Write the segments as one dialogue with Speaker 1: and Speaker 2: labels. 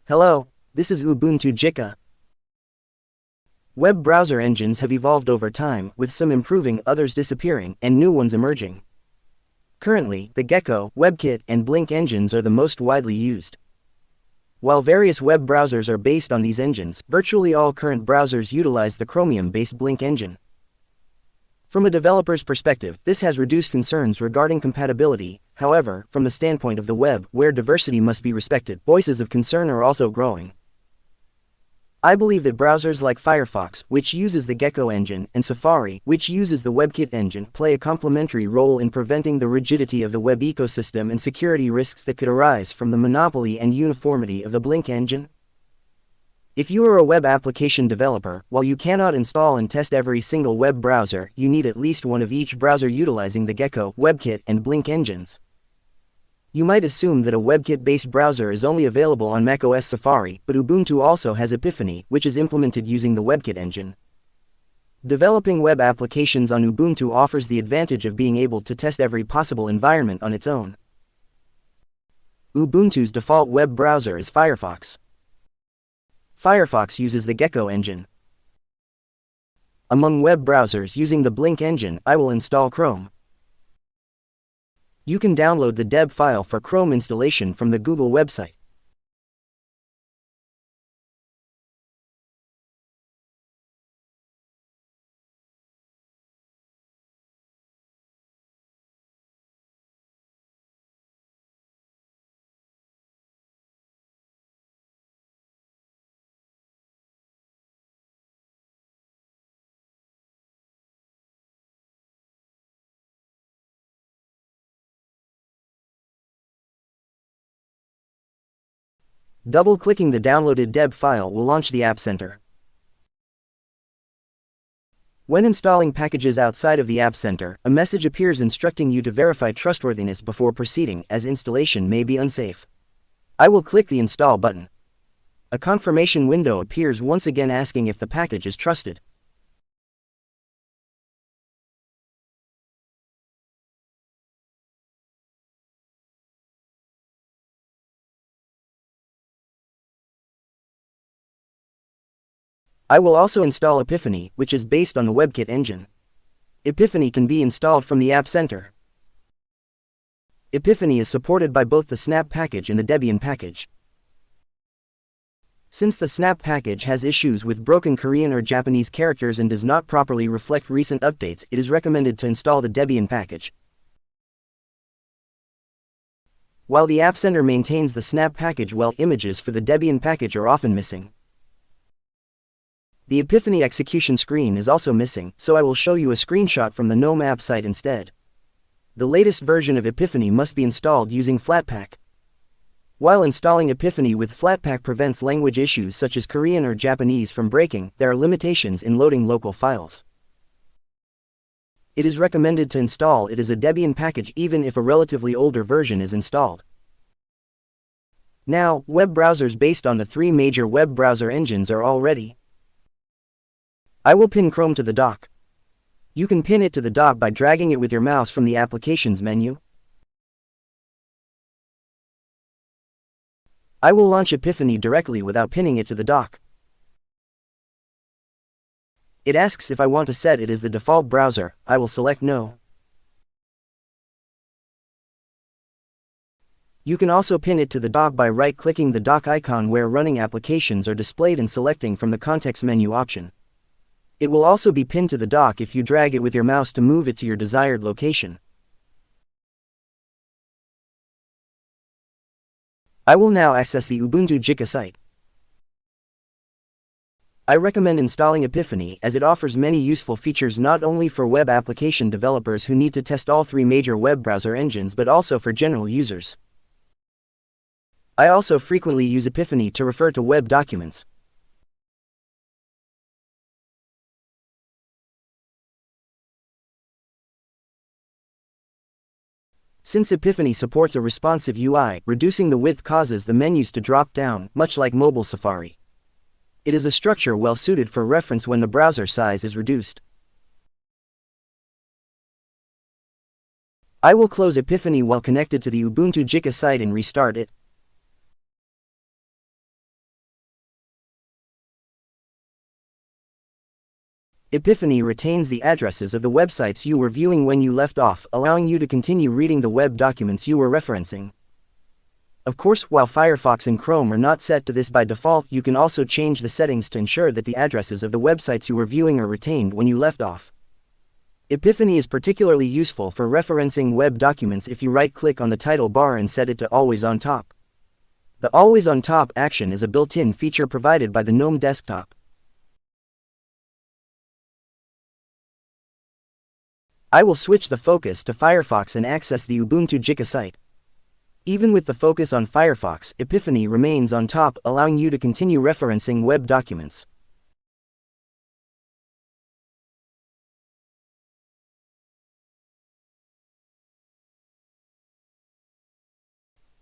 Speaker 1: Hello, this is Ubuntu Gicha. Web browser engines have evolved over time, with some improving, others disappearing, and new ones emerging. Currently, the Gecko, Webkit, and Blink engines are the most widely used. While various web browsers are based on these engines, virtually all current browsers utilize the Chromium-based Blink engine. From a developer's perspective, this has reduced concerns regarding compatibility. However, from the standpoint of the web, where diversity must be respected, voices of concern are also growing. I believe that browsers like Firefox, which uses the Gecko engine, and Safari, which uses the Webkit engine, play a complementary role in preventing the rigidity of the web ecosystem and security risks that could arise from the monopoly and uniformity of the Blink engine. If you are a web application developer, while you cannot install and test every single web browser, you need at least one of each browser utilizing the Gecko, Webkit, and Blink engines. You might assume that a WebKit-based browser is only available on macOS Safari, but Ubuntu also has Epiphany, which is implemented using the WebKit engine. Developing web applications on Ubuntu offers the advantage of being able to test every possible environment on its own. Ubuntu's default web browser is Firefox. Firefox uses the Gecko engine. Among web browsers using the Blink engine, I will install Chrome. You can download the deb file for Chrome installation from the Google website. Double-clicking the downloaded deb file will launch the App Center. When installing packages outside of the App Center, a message appears instructing you to verify trustworthiness before proceeding, as installation may be unsafe. I will click the Install button. A confirmation window appears once again asking if the package is trusted. I will also install Epiphany, which is based on the Webkit engine. Epiphany can be installed from the App Center. Epiphany is supported by both the Snap package and the Debian package. Since the Snap package has issues with broken Korean or Japanese characters and does not properly reflect recent updates, it is recommended to install the Debian package. While the App Center maintains the Snap package well, images for the Debian package are often missing. The Epiphany execution screen is also missing, so I will show you a screenshot from the GNOME app site instead. The latest version of Epiphany must be installed using Flatpak. While installing Epiphany with Flatpak prevents language issues such as Korean or Japanese from breaking, there are limitations in loading local files. It is recommended to install it as a Debian package even if a relatively older version is installed. Now, web browsers based on the three major web browser engines are all ready. I will pin Chrome to the dock. You can pin it to the dock by dragging it with your mouse from the Applications menu. I will launch Epiphany directly without pinning it to the dock. It asks if I want to set it as the default browser. I will select No. You can also pin it to the dock by right-clicking the dock icon where running applications are displayed and selecting from the Context menu option. It will also be pinned to the dock if you drag it with your mouse to move it to your desired location. I will now access the Ubuntu Gicha site. I recommend installing Epiphany as it offers many useful features not only for web application developers who need to test all three major web browser engines but also for general users. I also frequently use Epiphany to refer to web documents. Since Epiphany supports a responsive UI, reducing the width causes the menus to drop down, much like mobile Safari. It is a structure well suited for reference when the browser size is reduced. I will close Epiphany while connected to the Ubuntu Gicha site and restart it. Epiphany retains the addresses of the websites you were viewing when you left off, allowing you to continue reading the web documents you were referencing. Of course, while Firefox and Chrome are not set to this by default, you can also change the settings to ensure that the addresses of the websites you were viewing are retained when you left off. Epiphany is particularly useful for referencing web documents if you right-click on the title bar and set it to Always on Top. The Always on Top action is a built-in feature provided by the GNOME desktop. I will switch the focus to Firefox and access the Ubuntu Gecko site. Even with the focus on Firefox, Epiphany remains on top, allowing you to continue referencing web documents.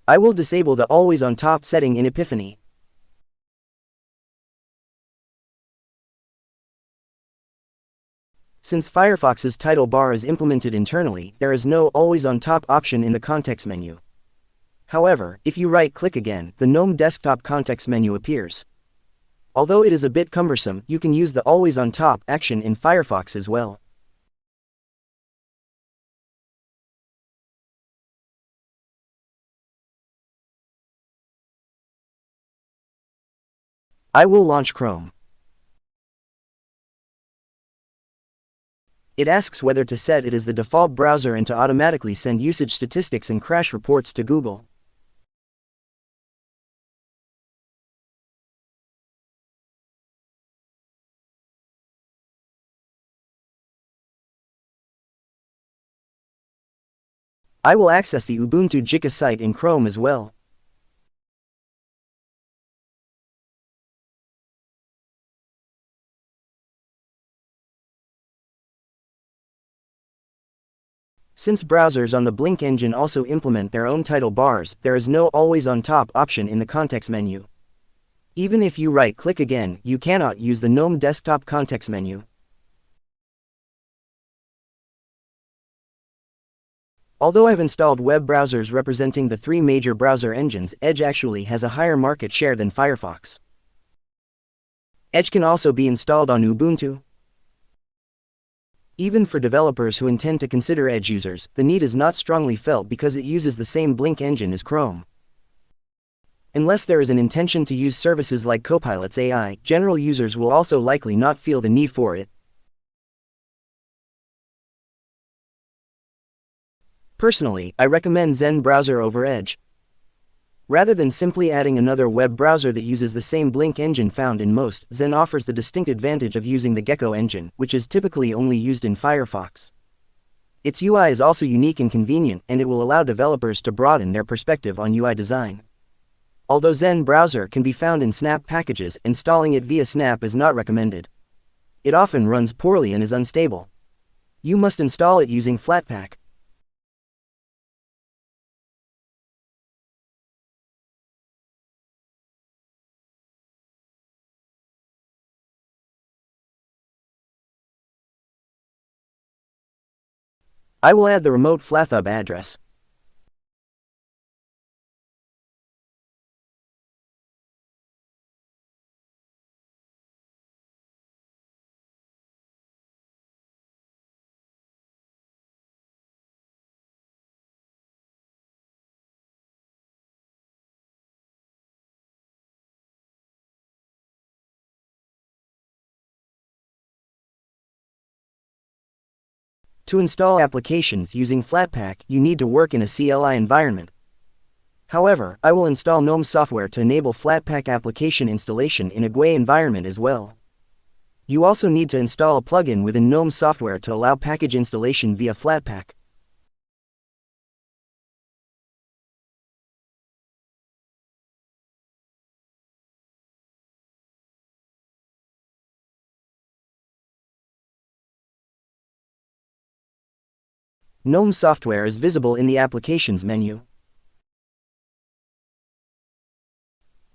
Speaker 1: I will disable the Always on Top setting in Epiphany. Since Firefox's title bar is implemented internally, there is no Always on Top option in the context menu. However, if you right-click again, the GNOME desktop context menu appears. Although it is a bit cumbersome, you can use the Always on Top action in Firefox as well. I will launch Chrome. It asks whether to set it as the default browser and to automatically send usage statistics and crash reports to Google. I will access the Ubuntu Gecko site in Chrome as well. Since browsers on the Blink engine also implement their own title bars, there is no Always on Top option in the context menu. Even if you right-click again, you cannot use the GNOME desktop context menu. Although I've installed web browsers representing the three major browser engines, Edge actually has a higher market share than Firefox. Edge can also be installed on Ubuntu. Even for developers who intend to consider Edge users, the need is not strongly felt because it uses the same Blink engine as Chrome. Unless there is an intention to use services like Copilot's AI, general users will also likely not feel the need for it. Personally, I recommend Zen browser over Edge. Rather than simply adding another web browser that uses the same Blink engine found in most, Zen offers the distinct advantage of using the Gecko engine, which is typically only used in Firefox. Its UI is also unique and convenient, and it will allow developers to broaden their perspective on UI design. Although Zen browser can be found in Snap packages, installing it via Snap is not recommended. It often runs poorly and is unstable. You must install it using Flatpak. I will add the remote FlatHub address. To install applications using Flatpak, you need to work in a CLI environment. However, I will install GNOME software to enable Flatpak application installation in a GUI environment as well. You also need to install a plugin within GNOME software to allow package installation via Flatpak. GNOME software is visible in the Applications menu.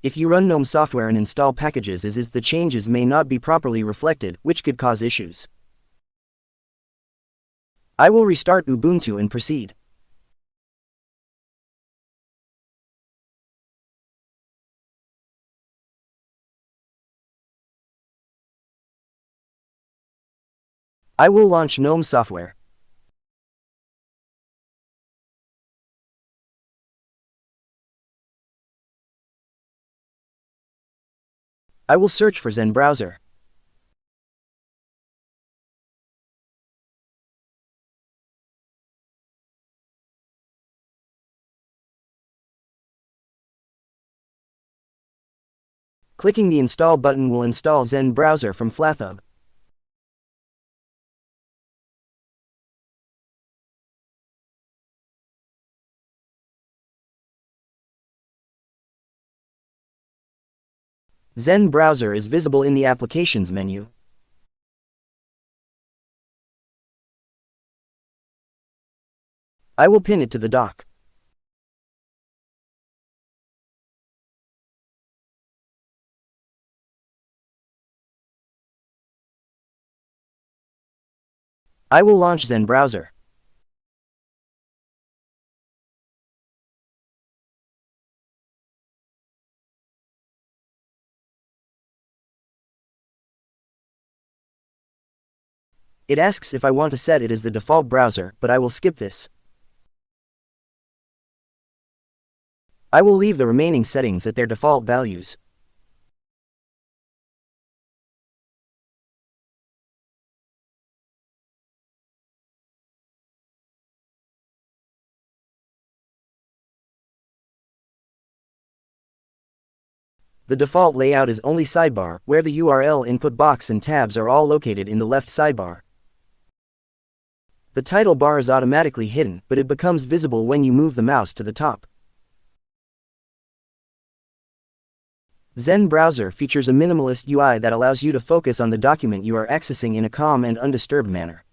Speaker 1: If you run GNOME software and install packages as is, the changes may not be properly reflected, which could cause issues. I will restart Ubuntu and proceed. I will launch GNOME software. I will search for Zen browser. Clicking the install button will install Zen browser from FlatHub. Zen browser is visible in the Applications menu. I will pin it to the dock. I will launch Zen browser. It asks if I want to set it as the default browser, but I will skip this. I will leave the remaining settings at their default values. The default layout is only sidebar, where the URL input box and tabs are all located in the left sidebar. The title bar is automatically hidden, but it becomes visible when you move the mouse to the top. Zen browser features a minimalist UI that allows you to focus on the document you are accessing in a calm and undisturbed manner.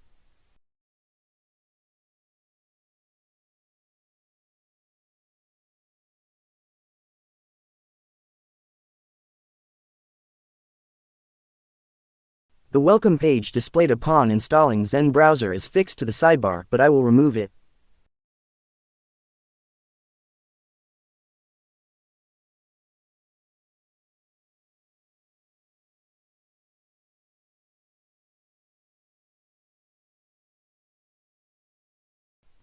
Speaker 1: The welcome page displayed upon installing Zen browser is fixed to the sidebar, but I will remove it.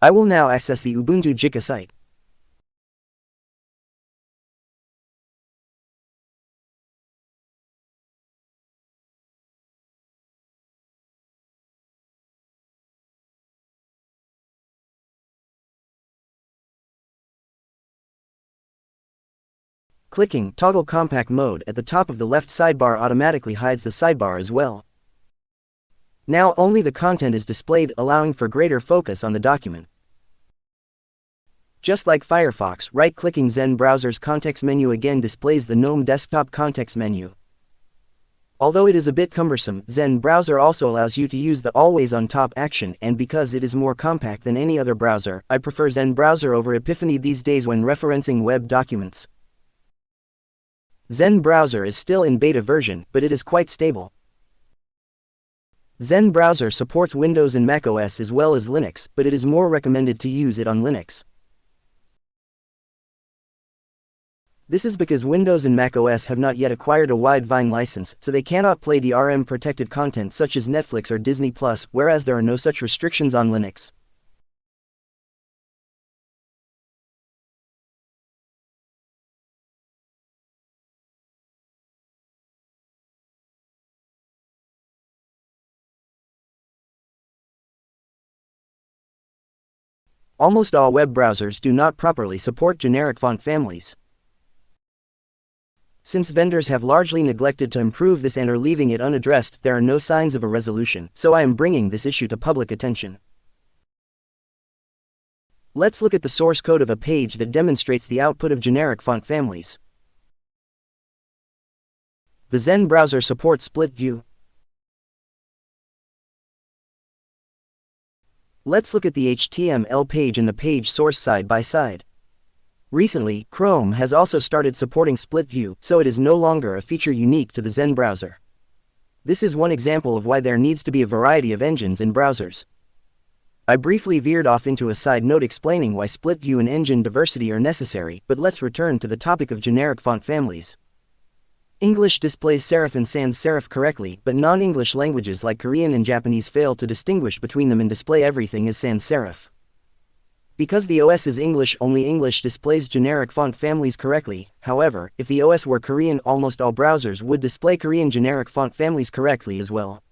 Speaker 1: I will now access the Ubuntu Gicha site. Clicking Toggle Compact Mode at the top of the left sidebar automatically hides the sidebar as well. Now only the content is displayed, allowing for greater focus on the document. Just like Firefox, right-clicking Zen browser's context menu again displays the GNOME desktop context menu. Although it is a bit cumbersome, Zen browser also allows you to use the always on top action, and because it is more compact than any other browser, I prefer Zen browser over Epiphany these days when referencing web documents. Zen browser is still in beta version, but it is quite stable. Zen browser supports Windows and macOS as well as Linux, but it is more recommended to use it on Linux. This is because Windows and macOS have not yet acquired a wide Vine license, so they cannot play DRM-protected content such as Netflix or Disney+, whereas there are no such restrictions on Linux. Almost all web browsers do not properly support generic font families. Since vendors have largely neglected to improve this and are leaving it unaddressed, there are no signs of a resolution, so I am bringing this issue to public attention. Let's look at the source code of a page that demonstrates the output of generic font families. The Zen browser supports split view. Let's look at the HTML page and the page source side by side. Recently, Chrome has also started supporting split view, so it is no longer a feature unique to the Zen browser. This is one example of why there needs to be a variety of engines in browsers. I briefly veered off into a side note explaining why split view and engine diversity are necessary, but let's return to the topic of generic font families. English displays serif and sans serif correctly, but non-English languages like Korean and Japanese fail to distinguish between them and display everything as sans serif. Because the OS is English, only English displays generic font families correctly. However, if the OS were Korean, almost all browsers would display Korean generic font families correctly as well.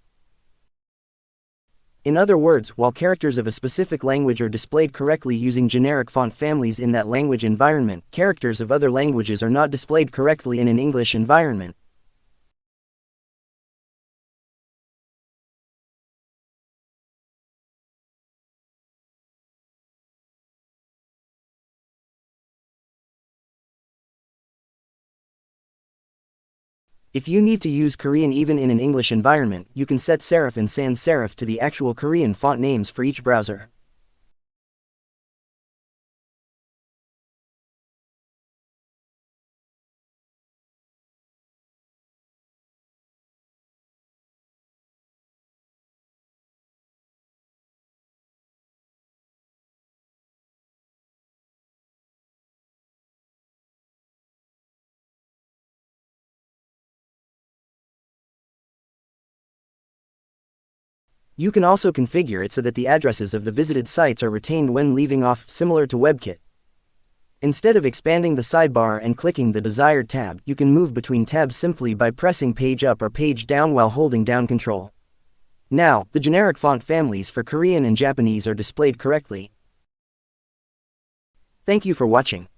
Speaker 1: In other words, while characters of a specific language are displayed correctly using generic font families in that language environment, characters of other languages are not displayed correctly in an English environment. If you need to use Korean even in an English environment, you can set serif and sans serif to the actual Korean font names for each browser. You can also configure it so that the addresses of the visited sites are retained when leaving off, similar to Webkit. Instead of expanding the sidebar and clicking the desired tab, you can move between tabs simply by pressing page up or page down while holding down Control. Now, the generic font families for Korean and Japanese are displayed correctly. Thank you for watching.